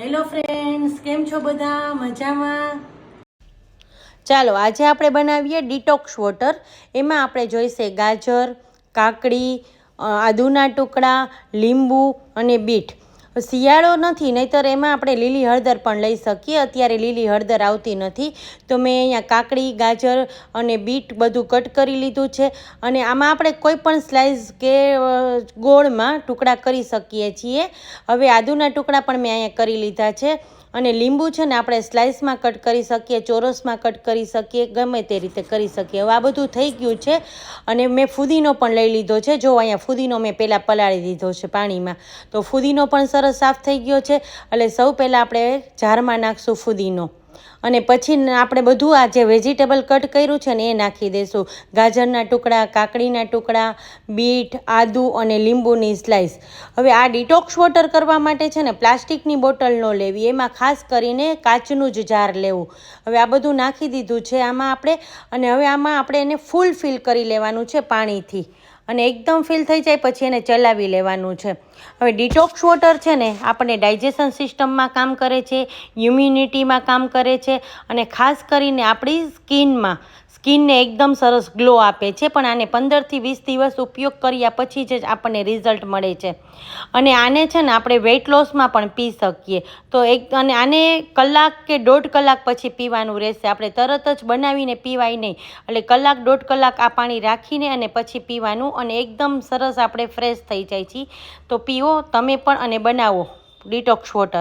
Hello friends, કેમ છો બધા? મજામાં? ચાલો આજે આપણે બનાવીએ ડિટોક્સ વોટર. એમાં આપણે જોઈશે ગાજર, કાકડી, આદુના ટુકડા, લીંબુ અને બીટ. શિયાળો નથી, નહીંતર એમાં આપણે લીલી હળદર પણ લઈ શકીએ. અત્યારે લીલી હળદર આવતી નથી, તો મેં અહીંયા કાકડી, ગાજર અને બીટ બધું કટ કરી લીધું છે. અને આમાં આપણે કોઈ પણ સ્લાઇસ કે ગોળમાં ટુકડા કરી શકીએ છીએ. હવે આદુના ટુકડા પણ મેં અહીંયા કરી લીધા છે. અને લીંબુ છે ને આપણે સ્લાઇસમાં કટ કરી શકીએ, ચોરસમાં કટ કરી શકીએ, ગમે તે રીતે કરી શકીએ. હવે આ બધું થઈ ગયું છે. અને મેં ફુદીનો પણ લઈ લીધો છે. જો અહીંયા ફુદીનો મેં પહેલાં પલાળી દીધો છે પાણીમાં, તો ફુદીનો પણ સરસ સાફ થઈ ગયો છે. એટલે સૌ પહેલાં આપણે જારમાં નાખશું ફુદીનો, અને પછી આપણે બધું આ જે વેજીટેબલ કટ કર્યું છે ને એ નાખી દઈશું. ગાજરના ટુકડા, કાકડીના ટુકડા, બીટ, આદુ અને લીંબુની સ્લાઇસ. હવે આ ડિટોક્સ વોટર કરવા માટે છે ને પ્લાસ્ટિકની બોટલ ન લેવી, એમાં ખાસ કરીને કાચનું જ જાર લેવું. હવે આ બધું નાખી દીધું છે આમાં આપણે. અને હવે આમાં આપણે એને ફૂલ ફિલ કરી લેવાનું છે પાણીથી. અને એકદમ ફિલ થઈ જાય પછી એને ચલાવી લેવાનું છે. હવે ડિટોક્સ વોટર છે ને આપણે ડાયજેશન સિસ્ટમમાં કામ કરે છે, ઇમ્યુનિટીમાં કામ કરે છે, અને ખાસ કરીને આપણી સ્કિનને એકદમ સરસ ગ્લો આપે છે. પણ આને 15થી 20 દિવસ ઉપયોગ કર્યા પછી જ આપણને રિઝલ્ટ મળે છે. અને આને છે ને આપણે વેઇટ લોસમાં પણ પી શકીએ. તો અને આને કલાક કે 1.5 કલાક પછી પીવાનું રહેશે. આપણે તરત જ બનાવીને પીવાય નહીં. એટલે કલાક 1.5 કલાક આ પાણી રાખીને અને પછી પીવાનું, અને એકદમ સરસ આપણે ફ્રેશ થઈ જાય છીએ. તો પીવો તમે પણ અને બનાવો ડિટોક્સ વોટર.